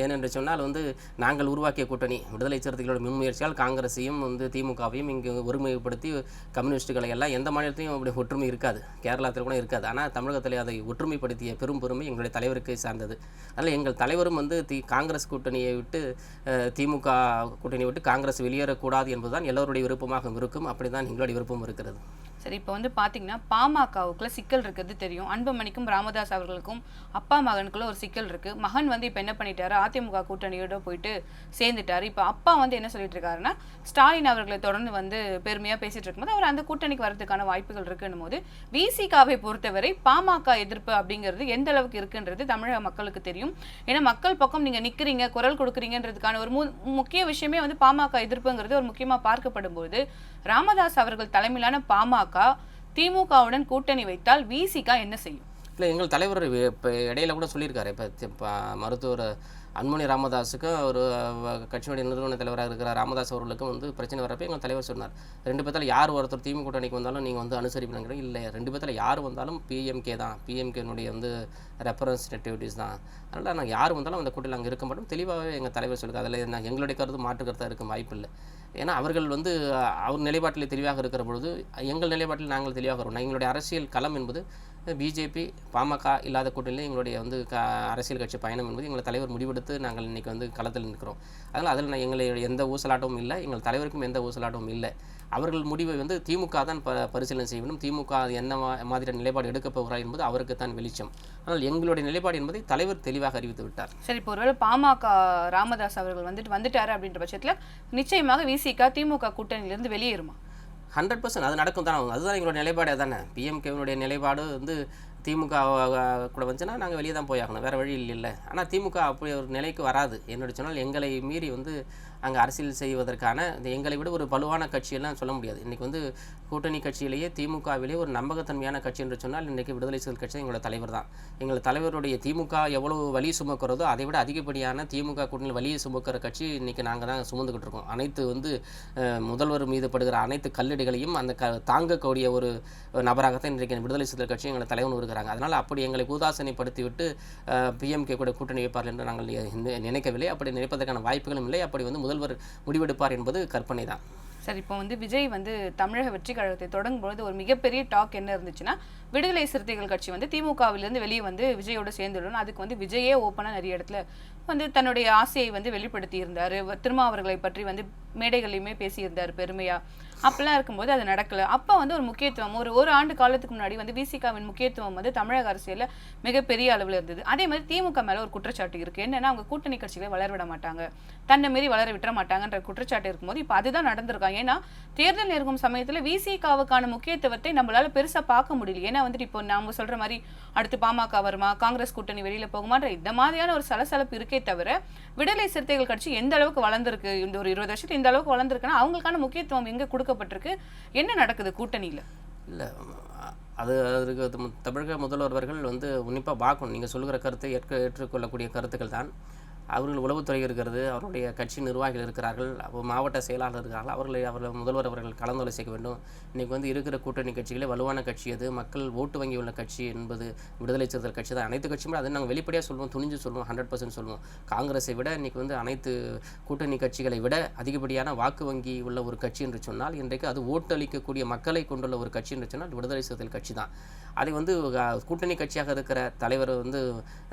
ஏனென்று சொன்னால் வந்து நாங்கள் உருவாக்கிய கூட்டணி விடுதலை சிறுத்தைகளோட முன்முயற்சியால் காங்கிரஸையும் வந்து திமுகவையும் இங்கே ஒருமைப்படுத்தி கம்யூனிஸ்ட்டுகளை எல்லாம் எந்த மாநிலத்தையும் அப்படி ஒற்றுமை இருக்காது, கேரளத்தில் கூட இருக்காது. ஆனால் தமிழகத்தில் அதை ஒற்றுமைப்படுத்திய பெரும் பெருமை எங்களுடைய தலைவருக்கு சார்ந்தது. அதனால் எங்கள் தலைவரும் வந்து காங்கிரஸ் கூட்டணியை விட்டு திமுக கூட்டணியை விட்டு காங்கிரஸ் வெளியேறக்கூடாது என்பதுதான் எல்லோருடைய விருப்பமாக இருக்கும். அப்படி தான் எங்களுடைய விருப்பம் இருக்கிறது. சரி, இப்போ வந்து பார்த்தீங்கன்னா பாமகவுக்குள்ள சிக்கல் இருக்கிறது தெரியும். அன்புமணிக்கும் ராமதாஸ் அவர்களுக்கும் அப்பா மகனுக்குள்ள ஒரு சிக்கல் இருக்குது. மகன் வந்து இப்போ என்ன பண்ணிட்டாரு, அதிமுக கூட்டணியோட போயிட்டு சேர்ந்துட்டாரு. இப்போ அப்பா வந்து என்ன சொல்லிட்டு இருக்காருன்னா, ஸ்டாலின் அவர்களை தொடர்ந்து வந்து பெருமையாக பேசிட்டு இருக்கும்போது அவர் அந்த கூட்டணிக்கு வரதுக்கான வாய்ப்புகள் இருக்குன்னும் போது விசிகாவை பொறுத்தவரை பாமக எதிர்ப்பு அப்படிங்கிறது எந்த அளவுக்கு இருக்குன்றது தமிழக மக்களுக்கு தெரியும். ஏன்னா மக்கள் பக்கம் நீங்கள் நிற்கிறீங்க, குரல் கொடுக்குறீங்கன்றதுக்கான ஒரு முக்கிய விஷயமே வந்து பாமக எதிர்ப்புங்கிறது ஒரு முக்கியமாக பார்க்கப்படும் போது ராமதாஸ் அவர்கள் தலைமையிலான பாமக திமுகவுடன் கூட்டணி வைத்தால் விசிகா என்ன செய்யும்? இல்லை, எங்கள் தலைவர் இப்போ இடையில கூட சொல்லியிருக்காரு. இப்போ மருத்துவர் அன்புமணி ராமதாஸுக்கும் ஒரு கட்சியினுடைய நிறுவன தலைவராக இருக்கிற ராமதாஸ் அவர்களுக்கும் வந்து பிரச்சனை வரப்போ எங்கள் தலைவர் சொன்னார், 2 பேர்த்தில் யார் ஒருத்தர் திமுக கூட்டணிக்கு வந்தாலும் நீங்கள் வந்து அனுசரிப்பினுங்கிற இல்லை, 2 பேர்த்தில் யார் வந்தாலும் பிஎம்கே தான், பிஎம்கேனுடைய வந்து ரெப்ரஸன்டேட்டிவிட்டிஸ் தான். அதனால் நாங்கள் யார் வந்தாலும் அந்த கூட்டணியில் அங்கே இருக்க மாட்டோம் தெளிவாகவே எங்கள் தலைவர் சொல்லுங்கள். அதில் எங்களுடைய கருத்து மாற்று கருத்தாக இருக்க வாய்ப்பு இல்லை. ஏன்னா அவர்கள் வந்து அவர் நிலைப்பாட்டில் தெளிவாக இருக்கிற பொழுது எங்கள் நிலைப்பாட்டில் நாங்கள் தெளிவாக வரும். எங்களுடைய அரசியல் களம் என்பது பிஜேபி பாமக இல்லாத கூட்டணியில் எங்களுடைய வந்து அரசியல் கட்சி பயணம் என்பது எங்கள் தலைவர் முடிவெடுத்து நாங்கள் இன்றைக்கி வந்து களத்தில் நிற்கிறோம். அதனால் அதில் எங்களுடைய எந்த ஊசலாட்டமும் இல்லை, எங்கள் தலைவருக்கும் எந்த ஊசலாட்டமும் இல்லை. அவர்கள் முடிவை வந்து திமுக தான் பரிசீலனை செய்ய வேண்டும். திமுக என்ன மாதிரியான நிலைப்பாடு எடுக்கப் போகிறார் என்பது அவருக்கு தான் வெளிச்சம். ஆனால் எங்களுடைய நிலைப்பாடு என்பதை தலைவர் தெளிவாக அறிவித்து விட்டார். சரி, இப்போ ஒருவேளை பாமக ராமதாஸ் அவர்கள் வந்துட்டாரு அப்படின்ற பட்சத்தில் நிச்சயமாக விசிகா திமுக கூட்டணியிலிருந்து வெளியேறுமா? 100% அது நடக்கும் தான். அதுதான் எங்களோட நிலைப்பாடு தானே. பிஎம்கேனுடைய நிலைப்பாடு வந்து திமுக கூட வந்துச்சுன்னா நாங்கள் வெளியே தான் போயாகணும், வேறு வழி இல்லை. ஆனால் திமுக அப்படி ஒரு நிலைக்கு வராது. என்னோட சொன்னால் எங்களை மீறி வந்து அங்கே அரசியல் செய்வதற்கான எங்களை விட ஒரு வலுவான கட்சியெல்லாம் சொல்ல முடியாது. இன்றைக்கி வந்து கூட்டணி கட்சியிலேயே திமுகவிலேயே ஒரு நம்பகத்தன்மையான கட்சி என்று சொன்னால் இன்றைக்கி விடுதலை சிறுத்தைகள் கட்சி எங்களோட தலைவர் தான். எங்கள் தலைவருடைய திமுக எவ்வளோ வலி சுமக்கிறதோ அதை விட அதிகப்படியான திமுக கூட்டணியில் வலியை சுமக்கிற கட்சி இன்றைக்கி நாங்கள் தான் சுமந்துக்கிட்டு இருக்கோம். அனைத்து வந்து முதல்வர் மீது படுகிற அனைத்து கல்லடிகளையும் அந்த தாங்கக்கூடிய ஒரு நபராகத்தான் இன்றைக்கு விடுதலை சிறுத்தைகள் கட்சி எங்களை தலைவன் இருக்கிறாங்க. அதனால் அப்படி எங்களை உதாசனைப்படுத்திவிட்டு பிஎம்கே கூட கூட்டணி வைப்பார் என்று நாங்கள் நினைக்கவில்லை. அப்படி நினைப்பதற்கான வாய்ப்புகளும் இல்லை. அப்படி வந்து முதல்வர் முடிவெடுப்பார் என்பது கற்பனை தான். சரி, இப்போ வந்து விஜய் வந்து தமிழக வெற்றி கழகத்தை தொடங்கும்போது ஒரு மிகப்பெரிய டாக் என்ன இருந்துச்சுன்னா, விடுதலை சிறுத்தைகள் கட்சி வந்து திமுகவிலிருந்து வெளியே வந்து விஜயோட சேர்ந்துடணும். அதுக்கு வந்து விஜயே ஓப்பனாக நிறைய இடத்துல வந்து தன்னுடைய ஆசையை வந்து வெளிப்படுத்தி இருந்தார். திருமாவர்களை பற்றி வந்து மேடைகளையுமே பேசியிருந்தார் பெருமையாக. அப்படிலாம் இருக்கும்போது அது நடக்கலை. அப்போ வந்து ஒரு முக்கியத்துவம் ஒரு ஆண்டு காலத்துக்கு முன்னாடி வந்து விசிகாவின் முக்கியத்துவம் வந்து தமிழக அரசியலில் மிகப்பெரிய அளவில் இருந்தது. அதே மாதிரி திமுக மேலே ஒரு குற்றச்சாட்டு இருக்குது. என்னென்னா அவங்க கூட்டணி கட்சிகளை வளர விட மாட்டாங்க, தன்னை மீறி வளர விட்டுற மாட்டாங்கன்ற குற்றச்சாட்டு இருக்கும்போது இப்போ அதுதான் நடந்திருக்காங்க. ஏன்னா தேர்தல் நெருங்கும் சமயத்தில் விசிகாவுக்கான முக்கியத்துவத்தை நம்மளால பெருசாக பார்க்க முடியல. ஏன்னா வந்துட்டு இப்போ நம்ம சொல்கிற மாதிரி அடுத்து பாமக வருமா, காங்கிரஸ் கூட்டணி வெளியில் போகுமான்ற இந்த மாதிரியான ஒரு சலசலப்பு இருக்கே தவிர விடுதலை சிறுத்தைகள் கட்சி எந்த அளவுக்கு வளர்ந்துருக்கு, இந்த ஒரு 20 வருஷத்துக்கு இந்த அளவுக்கு வளர்ந்துருக்குன்னா அவங்களுக்கான முக்கியத்துவம் எங்கே கொடுக்கப்பட்டிருக்கு, என்ன நடக்குது கூட்டணியில்? இல்லை, அதுக்கு தமிழக முதல்வர் அவர்கள் வந்து உன்னிப்பாக பார்க்கணும். நீங்கள் சொல்கிற கருத்தை ஏற்றுக்கொள்ளக்கூடிய கருத்துக்கள் தான். அவர்கள் உளவுத்துறை இருக்கிறது, அவருடைய கட்சி நிர்வாகிகள் இருக்கிறார்கள், மாவட்ட செயலாளர் இருக்கிறார்கள். அவர்கள் முதல்வர் அவர்கள் கலந்தாலோசிக்க வேண்டும். இன்றைக்கி வந்து இருக்கிற கூட்டணி கட்சிகளே வலுவான கட்சி அது, மக்கள் ஓட்டு வங்கி உள்ள கட்சி என்பது விடுதலை சிறுத்தைகள் கட்சி தான். அனைத்து கட்சியுமே அதை நாங்கள் வெளிப்படையாக சொல்லுவோம், துணிஞ்சு சொல்லுவோம், 100% சொல்லுவோம். காங்கிரஸை விட இன்றைக்கி வந்து அனைத்து கூட்டணி கட்சிகளை விட அதிகப்படியான வாக்கு வங்கி உள்ள ஒரு கட்சி என்று சொன்னால் இன்றைக்கு அது ஓட்டளிக்கக்கூடிய மக்களை கொண்டுள்ள ஒரு கட்சி என்று சொன்னால் விடுதலை சிறுத்தைகள் கட்சி தான். அதை வந்து கூட்டணி கட்சியாக இருக்கிற தலைவர் வந்து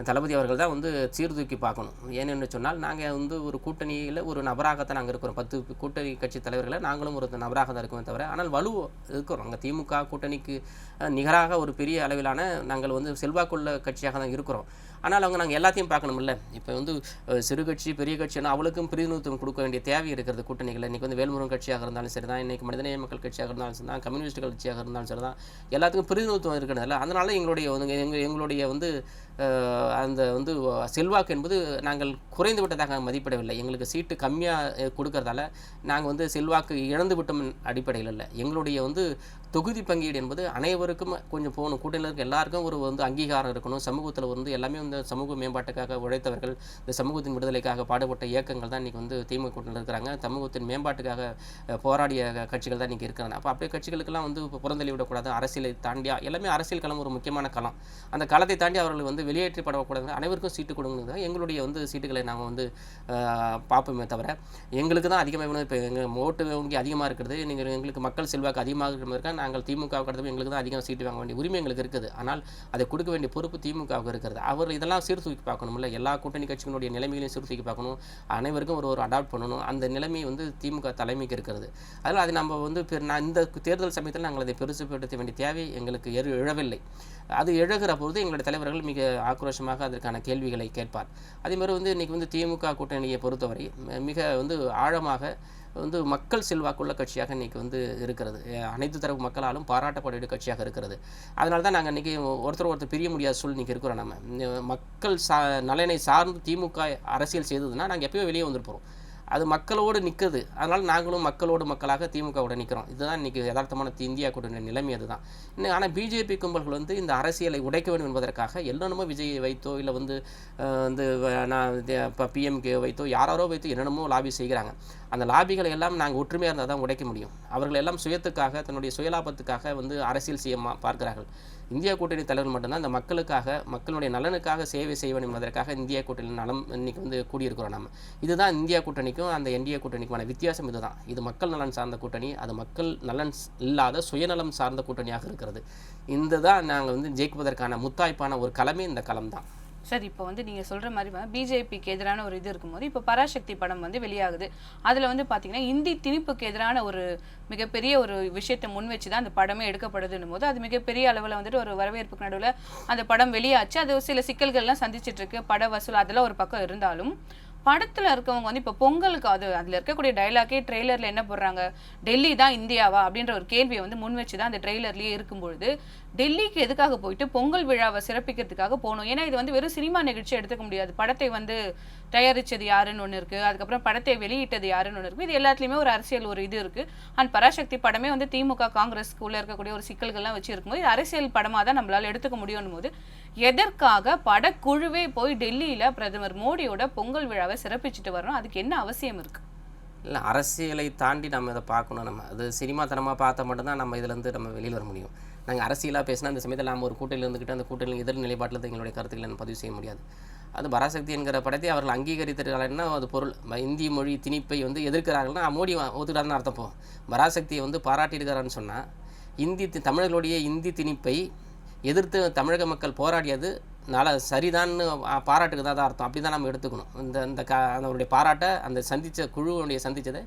தளபதி அவர்கள் தான் வந்து சீர்தூக்கி பார்க்கணும். ஏனென்று சொன்னால் நாங்கள் வந்து ஒரு கூட்டணியில் ஒரு நபராகத்தான் நாங்கள் இருக்கிறோம். 10 கூட்டணி கட்சி தலைவர்களை நாங்களும் ஒரு நபராக தான் இருக்குமே தவிர, ஆனால் வலு இருக்கிறோம். அங்கே திமுக கூட்டணிக்கு நிகராக ஒரு பெரிய அளவிலான நாங்கள் வந்து செல்வாக்குள்ள கட்சியாக தான் இருக்கிறோம். ஆனால் அவங்க நாங்கள் எல்லாத்தையும் பார்க்கணும்ல. இப்போ வந்து சிறு கட்சி பெரிய கட்சினா அவளுக்கும் பிரதிநிதித்துவம் கொடுக்க வேண்டிய தேவை இருக்கிறது கூட்டணிகள். இன்றைக்கி வந்து வேல்முருகன் கட்சியாக இருந்தாலும் சரி தான், இன்றைக்கி மனிதநேய மக்கள் கட்சியாக இருந்தாலும் சரி தான், கம்யூனிஸ்ட் கட்சியாக இருந்தாலும் சரி தான், எல்லாத்துக்கும் பிரதிநிதித்துவம் இருக்கிறதில்ல. அதனால எங்களுடைய வந்து அந்த வந்து செல்வாக்கு என்பது நாங்கள் குறைந்து விட்டதாக மதிப்பிடவில்லை. எங்களுக்கு சீட்டு கம்மியாக கொடுக்கறதால நாங்கள் வந்து செல்வாக்கு இழந்து விட்டோம் அடிப்படையில் இல்லை. எங்களுடைய வந்து தொகுதி பங்கீடு என்பது அனைவருக்கும் கொஞ்சம் போகணும். கூட்டணியில் இருக்க எல்லாருக்கும் ஒரு வந்து அங்கீகாரம் இருக்கணும். சமூகத்தில் வந்து எல்லாமே வந்து சமூக மேம்பாட்டுக்காக உழைத்தவர்கள், இந்த சமூகத்தின் விடுதலைக்காக பாடுபட்ட இயக்கங்கள் தான் இன்றைக்கி வந்து திமுக கூட்டணியில் இருக்கிறாங்க. சமூகத்தின் மேம்பாட்டுக்காக போராடிய கட்சிகள் தான் இன்றைக்கி இருக்கிறாங்க. அப்போ அப்படியே கட்சிகளுக்கெல்லாம் வந்து இப்போ புறந்தள்ளி விடக்கூடாது. அரசியலை தாண்டியா எல்லாமே அரசியல் களம் ஒரு முக்கியமான களம். அந்த களத்தை தாண்டி அவர்கள் வந்து வெளியேற்றப்படக்கூடாது. அனைவருக்கும் சீட்டு கொடுங்க. எங்களுடைய வந்து சீட்டுகளை நாங்கள் வந்து பார்ப்போமே தவிர எங்களுக்கு தான் அதிகமாக வேணும். இப்போ எங்கள் ஓட்டு வங்கி அதிகமாக இருக்கிறது, நீங்கள் எங்களுக்கு மக்கள் செல்வாக்கு அதிகமாக இருக்கிறதுக்காக நாங்கள் திமுக கடந்து எங்களுக்கு தான் அதிகம் சீட்டு வாங்க வேண்டிய உரிமை எங்களுக்கு இருக்குது. ஆனால் அதை கொடுக்க வேண்டிய பொறுப்பு திமுகவுக்கு இருக்கிறது. அவர் இதெல்லாம் சீர்தூக்கி பார்க்கணும்ல. எல்லா கூட்டணி கட்சிகளுடைய நிலைமைகளையும் சீர்தூக்கி பார்க்கணும். அனைவருக்கும் ஒரு அடாப்ட் பண்ணணும். அந்த நிலைமை வந்து திமுக தலைமைக்கு இருக்கிறது. அதில் அது நம்ம வந்து நான் இந்த தேர்தல் சமயத்தில் நாங்கள் அதை பெருசுப்படுத்த வேண்டிய தேவை எங்களுக்கு எழவில்லை. அது எழுகிற போது எங்களுடைய தலைவர்கள் மிக ஆக்ரோஷமாக அதற்கான கேள்விகளை கேட்பார். அதேமாதிரி வந்து இன்றைக்கி வந்து திமுக கூட்டணியை பொறுத்தவரை மிக வந்து ஆழமாக வந்து மக்கள் செல்வாக்குள்ள கட்சியாக இன்றைக்கி வந்து இருக்கிறது. அனைத்து தரப்பு மக்களாலும் பாராட்டப்பட கட்சியாக இருக்கிறது. அதனால தான் நாங்கள் இன்றைக்கி ஒருத்தர் பிரிய முடியாத சூழல் இன்றைக்கி இருக்கிறோம். நம்ம மக்கள் நலனை சார்ந்து திமுக அரசியல் செய்ததுன்னா நாங்கள் எப்போயோ வெளியே வந்துருப்போம். அது மக்களோடு நிற்குது. அதனால் நாங்களும் மக்களோடு மக்களாக திமுகவோட நிற்கிறோம். இதுதான் இன்றைக்கி யதார்த்தமான இந்தியா கூட்டணி நிலைமை. அதுதான் இன்னும். ஆனால் பிஜேபி கும்பல்கள் வந்து இந்த அரசியலை உடைக்க வேண்டும் என்பதற்காக என்னென்னமோ விஜயை வைத்தோ இல்லை வந்து நான் இப்போ பிஎம்கே வைத்தோ யாரோ வைத்தோ என்னென்னமோ லாபி செய்கிறாங்க. அந்த லாபிகளை எல்லாம் நாங்கள் ஒற்றுமையாக இருந்தால் தான் உடைக்க முடியும். அவர்கள் எல்லாம் சுயத்துக்காக தன்னுடைய சுயலாபத்துக்காக வந்து அரசியல் செய்ய பார்க்கிறார்கள். இந்தியா கூட்டணி தலைவர்கள் மட்டும்தான் இந்த மக்களுக்காக மக்களுடைய நலனுக்காக சேவை செய்வேன் என்பதற்காக இந்தியா கூட்டணி நலம் இன்றைக்கி வந்து கூடியிருக்கிறோம். நம்ம இதுதான் இந்தியா கூட்டணிக்கும் அந்த என்டிஏ கூட்டணிக்குமான வித்தியாசம். இதுதான். இது மக்கள் நலன் சார்ந்த கூட்டணி, அது மக்கள் நலன் இல்லாத சுயநலம் சார்ந்த கூட்டணியாக இருக்கிறது. இந்த தான் நாங்கள் வந்து ஜெயிக்குவதற்கான முத்தாய்ப்பான ஒரு களமே இந்த களம் தான். சார், இப்போ வந்து நீங்கள் சொல்கிற மாதிரி பிஜேபிக்கு எதிரான ஒரு இது இருக்கும்போது இப்போ பராசக்தி படம் வந்து வெளியாகுது. அதில் வந்து பார்த்தீங்கன்னா இந்தி திணிப்புக்கு எதிரான ஒரு மிகப்பெரிய ஒரு விஷயத்தை முன் வச்சு தான் அந்த படமே எடுக்கப்படுதுன்னும் போது அது மிகப்பெரிய அளவில் வந்துட்டு ஒரு வரவேற்புக்கு நடுவில் அந்த படம் வெளியாச்சு. அது சில சிக்கல்கள்லாம் சந்திச்சிட்டு இருக்கு. பட வசூல் அதெல்லாம் ஒரு பக்கம் இருந்தாலும் படத்தில் இருக்கவங்க வந்து இப்போ பொங்கலுக்கு அதில் இருக்கக்கூடிய டைலாக்கே ட்ரெய்லரில் என்ன போடுறாங்க, டெல்லி தான் இந்தியாவா அப்படின்ற ஒரு கேள்வியை வந்து முன் வச்சு தான் அந்த ட்ரெய்லர்லேயே இருக்கும்பொழுது டெல்லிக்கு எதுக்காக போயிட்டு பொங்கல் விழாவை சிறப்பிக்கிறதுக்காக போகணும்? ஏன்னா இது வந்து வெறும் சினிமா நிகழ்ச்சி எடுத்துக்க முடியாது. படத்தை வந்து தயாரித்தது யாருன்னு ஒன்று இருக்குது, அதுக்கப்புறம் படத்தை வெளியிட்டது யாருன்னு ஒன்று இருக்குது. இது எல்லாத்துலேயுமே ஒரு அரசியல் ஒரு இது இருக்குது. அண்ட் பராசக்தி படமே வந்து திமுக காங்கிரஸ்க்குள்ளே இருக்கக்கூடிய ஒரு சிக்கல்கள்லாம் வச்சு இருக்கும்போது இது அரசியல் படமாக தான் நம்மளால் எடுத்துக்க முடியும் போது எதற்காக படக்குழுவே போய் டெல்லியில் பிரதமர் மோடியோட பொங்கல் விழாவை சிறப்பிச்சுட்டு வரணும்? அதுக்கு என்ன அவசியம் இருக்குது? இல்லை, அரசியலை தாண்டி நம்ம இதை பார்க்கணும். நம்ம அது சினிமாத்தனமாக பார்த்தா மட்டும்தான் நம்ம இதுலேருந்து நம்ம வெளியில் வர முடியும். நாங்கள் அரசியலாக பேசினா அந்த சமயத்தில் நம்ம ஒரு கூட்டணியில் இருந்துக்கிட்டு அந்த கூட்டணியில் எதிர் நிலைப்பாட்டில் எங்களுடைய கருத்துக்களை பதிவு செய்ய முடியாது. அது பராசக்தி என்கிற படத்தை அவர்கள் அங்கீகரித்திருக்கிறார்கள்னா அது பொருள் இந்தி மொழி திணிப்பை வந்து எதிர்க்கிறார்கள்னா மோடி ஒத்துக்கிட்டாருன்னு அர்த்தம். போகும். பராசக்தியை வந்து பாராட்டியிருக்கிறான்னு சொன்னால் தமிழர்களுடைய இந்தி திணிப்பை எதிர்த்து தமிழக மக்கள் போராடியது சரிதான்னு பாராட்டுக்கு தான் அர்த்தம். அப்படி தான் நம்ம எடுத்துக்கணும். அவருடைய பாராட்டை அந்த குழுவுடைய சந்தித்ததை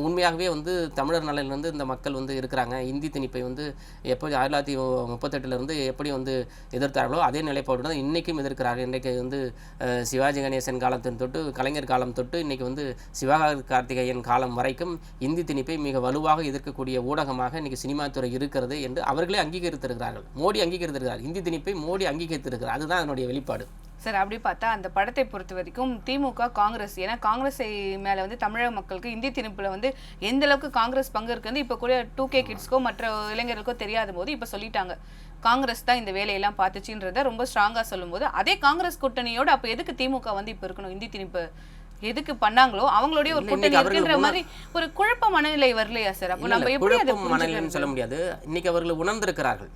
உண்மையாகவே வந்து தமிழர் நலனிலிருந்து இந்த மக்கள் வந்து இருக்கிறாங்க. இந்தி திணிப்பை வந்து எப்போ 1938 எப்படி வந்து எதிர்த்தார்களோ அதே நிலைப்பாடு தான் இன்றைக்கும் எதிர்க்கிறார்கள். இன்றைக்கு வந்து சிவாஜி கணேசன் காலத்தின் தொட்டு கலைஞர் காலம் தொட்டு இன்றைக்கி வந்து சிவகார்த்திகேயன் காலம் வரைக்கும் இந்தி திணிப்பை மிக வலுவாக எதிர்க்கக்கூடிய ஊடகமாக இன்றைக்கி சினிமாத்துறை இருக்கிறது என்று அவர்களே அங்கீகரித்திருக்கிறார்கள். மோடி அங்கீகரித்திருக்கிறார். இந்தி திணிப்பை மோடி அங்கீகரித்திருக்கிறார். அதுதான் அதனுடைய வெளிப்பாடு. சார், அப்படி பார்த்தா அந்த படத்தை பொறுத்த வரைக்கும் திமுக காங்கிரஸ், ஏன்னா காங்கிரஸை மேலே வந்து தமிழக மக்களுக்கு இந்தி திணிப்பில் வந்து எந்த அளவுக்கு காங்கிரஸ் பங்கு இருக்குன்னு இப்போ கூட 2K கிட்ஸ்க்கோ மற்ற இளைஞர்களுக்கோ தெரியாத போது இப்போ சொல்லிட்டாங்க காங்கிரஸ் தான் இந்த வேலையெல்லாம் பார்த்துச்சுன்றத ரொம்ப ஸ்ட்ராங்காக சொல்லும்போது அதே காங்கிரஸ் கூட்டணியோடு அப்போ எதுக்கு திமுக வந்து இப்போ இருக்கணும்? இந்தி திணிப்பு எதுக்கு பண்ணாங்களோ அவங்களுடைய ஒரு கூட்டணி இருக்குன்ற மாதிரி ஒரு குழப்ப மனநிலை வரலையா சார்? அப்போ நம்ம எப்படி அதை மனநிலைன்னு சொல்ல முடியாது. இன்னைக்கு அவர்கள் உணர்ந்திருக்கிறார்கள்.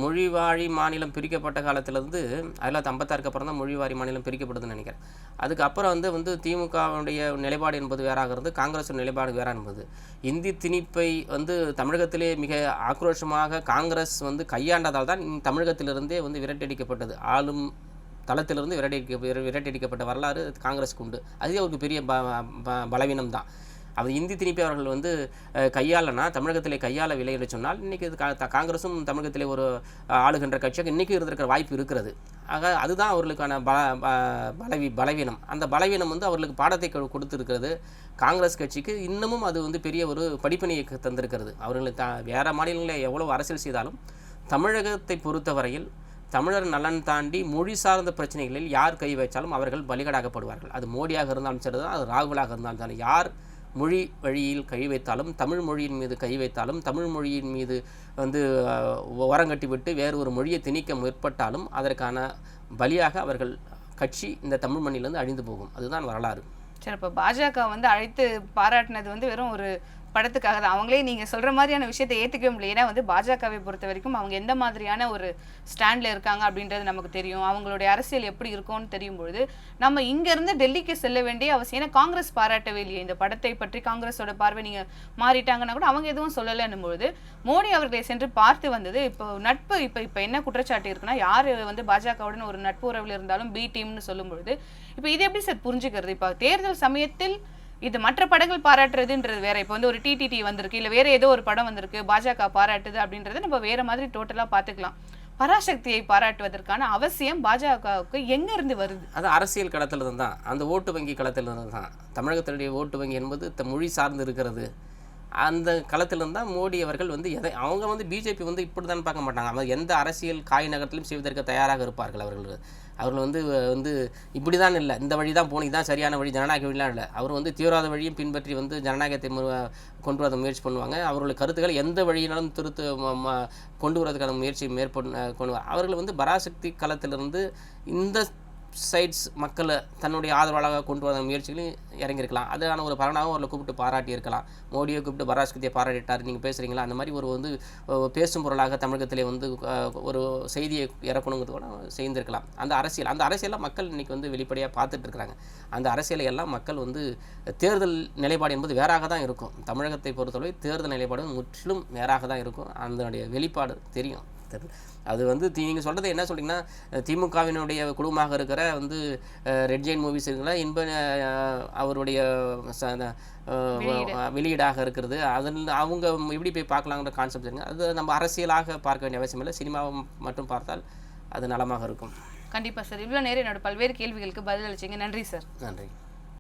மொழிவாழி மாநிலம் பிரிக்கப்பட்ட காலத்திலேருந்து 1956 அப்புறம் தான் மொழிவாரி மாநிலம் பிரிக்கப்படுதுன்னு நினைக்கிறேன். அதுக்கப்புறம் வந்து திமுகவுடைய நிலைப்பாடு என்பது வேறாகிறது, காங்கிரஸ் நிலைப்பாடு வேறா என்பது. இந்தி திணிப்பை வந்து தமிழகத்திலே மிக ஆக்ரோஷமாக காங்கிரஸ் வந்து கையாண்டதால் தான் தமிழகத்திலிருந்தே வந்து விரட்டடிக்கப்பட்டது. ஆளும் தளத்திலிருந்து விரட்டடிக்கப்பட்ட வரலாறு காங்கிரஸுக்கு உண்டு. அதுவே ஒரு பெரிய பலவீனம் தான். அவர் இந்தி திணிப்பை அவர்கள் வந்து கையாளனா தமிழகத்திலே கையாளவில்லை என்று சொன்னால் இன்றைக்கி காங்கிரஸும் தமிழகத்திலே ஒரு ஆளுகின்ற கட்சியாக இன்றைக்கும் இருந்திருக்கிற வாய்ப்பு இருக்கிறது. ஆக அதுதான் அவர்களுக்கான பலவீனம். அந்த பலவீனம் வந்து அவர்களுக்கு பாடத்தை கொடுத்துருக்கிறது. காங்கிரஸ் கட்சிக்கு இன்னமும் அது வந்து பெரிய ஒரு படிப்பினையை தந்திருக்கிறது. அவர்களுக்கு வேறு மாநிலங்களில் எவ்வளோ அரசியல் செய்தாலும் தமிழகத்தை பொறுத்தவரையில் தமிழர் நலன் தாண்டி மொழி சார்ந்த பிரச்சனைகளில் யார் கை வைத்தாலும் அவர்கள் பலிகடாக்கப்படுவார்கள். அது மோடியாக இருந்தாலும் சரி தான், அது ராகுலாக இருந்தாலும் சரி. யார் மொழி வழியில் கை வைத்தாலும், தமிழ் மொழியின் மீது கை வைத்தாலும், தமிழ் மொழியின் மீது வந்து ஓரங்கட்டி விட்டு வேறு ஒரு மொழியை திணிக்க முற்பட்டாலும் அதற்கான பலியாக அவர்கள் கட்சி இந்த தமிழ் மண்ணிலிருந்து அழிந்து போகும். அதுதான் வரலாறு. சரி, இப்போ பாஜக வந்து அழைத்து பாராட்டினது வந்து வெறும் ஒரு படத்துக்காக தான். அவங்களே நீங்கள் சொல்கிற மாதிரியான விஷயத்தை ஏற்றுக்கவே முடியல. ஏன்னா வந்து பாஜகவை பொறுத்த வரைக்கும் அவங்க எந்த மாதிரியான ஒரு ஸ்டாண்டில் இருக்காங்க அப்படின்றது நமக்கு தெரியும். அவங்களுடைய அரசியல் எப்படி இருக்கும்னு தெரியும் பொழுது நம்ம இங்கேருந்து டெல்லிக்கு செல்ல வேண்டிய அவசியம். ஏன்னா காங்கிரஸ் பாராட்டவே இல்லையே இந்த படத்தை பற்றி. காங்கிரஸோட பார்வை நீங்கள் மாறிட்டாங்கன்னா கூட அவங்க எதுவும் சொல்லலைன்னும் பொழுது மோடி அவர்களை சென்று பார்த்து வந்தது. இப்போ நட்பு இப்போ என்ன குற்றச்சாட்டு இருக்குன்னா, யார் வந்து பாஜகவுடன் ஒரு நட்பு உறவில் இருந்தாலும் பி டீம்னு சொல்லும் பொழுது இப்போ இது எப்படி சார் புரிஞ்சுக்கிறது? இப்போ தேர்தல் சமயத்தில் இது மற்ற படங்கள் பாராட்டுறதுன்றது வேற. இப்போ வந்து ஒரு டிடிடி வந்திருக்கு, இல்லை வேற ஏதோ ஒரு படம் வந்திருக்கு, பாஜக பாராட்டுது அப்படின்றத நம்ம வேற மாதிரி டோட்டலாக பார்த்துக்கலாம். பராசக்தியை பாராட்டுவதற்கான அவசியம் பாஜகவுக்கு எங்க இருந்து வருது? அது அரசியல் களத்தில் தான், அந்த ஓட்டு வங்கி களத்தில் இருந்து தான். தமிழகத்தினுடைய ஓட்டு வங்கி என்பது மொழி சார்ந்து இருக்கிறது. அந்த களத்திலிருந்து தான் மோடி அவர்கள் வந்து அவங்க வந்து பிஜேபி வந்து இப்படி தான் பார்க்க மாட்டாங்க. அவங்க எந்த அரசியல் காய் நகரத்திலும் செய்வதற்கு தயாராக இருப்பார்கள். அவர்கள் வந்து இப்படி தான் இல்லை, இந்த வழி தான் போகணும், இதுதான் சரியான வழி, ஜனநாயக வழிலாம் இல்லை. அவர் வந்து தீவிரவாத வழியும் பின்பற்றி வந்து ஜனநாயகத்தை கொண்டு வர முயற்சி பண்ணுவாங்க. அவர்களுடைய கருத்துக்கள் எந்த வழியினாலும் கொண்டு வரதுக்கான முயற்சி கொண்டு அவர்கள் வந்து பராசக்தி களத்திலிருந்து இந்த சைட்ஸ் மக்களை தன்னுடைய ஆதரவாளராக கொண்டு வர முயற்சிகளையும் இறங்கியிருக்கலாம். அதுக்கான ஒரு பலனாகவும் அவர்களை கூப்பிட்டு பாராட்டி இருக்கலாம். மோடியை கூப்பிட்டு பராசக்தியை பாராட்டிட்டார், நீங்கள் பேசுகிறீங்களா, அந்த மாதிரி வந்து பேசும் பொருளாக தமிழகத்திலே வந்து ஒரு செய்தியை இறக்கணுங்கிறது கூட செய்திருக்கலாம். அந்த அரசியலை மக்கள் இன்றைக்கி வந்து வெளிப்படையாக பார்த்துட்டு இருக்கிறாங்க. அந்த அரசியலை எல்லாம் மக்கள் வந்து தேர்தல் நிலைப்பாடு என்பது வேறாக தான் இருக்கும். தமிழகத்தை பொறுத்தவரை தேர்தல் நிலைப்பாடு முற்றிலும் வேறாக தான் இருக்கும். அதனுடைய வெளிப்பாடு தெரியும். அது வந்து நீங்கள் சொல்கிறது என்ன சொல்கிறீங்கன்னா, திமுகவினுடைய குழுமமாக இருக்கிற வந்து ரெட் ஜெயின் மூவிஸ் இருக்கிற அவருடைய வெளியீடாக இருக்கிறது. அதில் அவங்க எப்படி போய் பார்க்கலாங்கிற கான்செப்ட் இருக்குங்க. அது நம்ம அரசியலாக பார்க்க வேண்டிய அவசியம் இல்லை. சினிமாவை மட்டும் பார்த்தால் அது நலமாக இருக்கும். கண்டிப்பாக சார். இவ்வளோ நேரம் என்னோட பல்வேறு கேள்விகளுக்கு பதில் அளிச்சிங்க. நன்றி சார். நன்றி.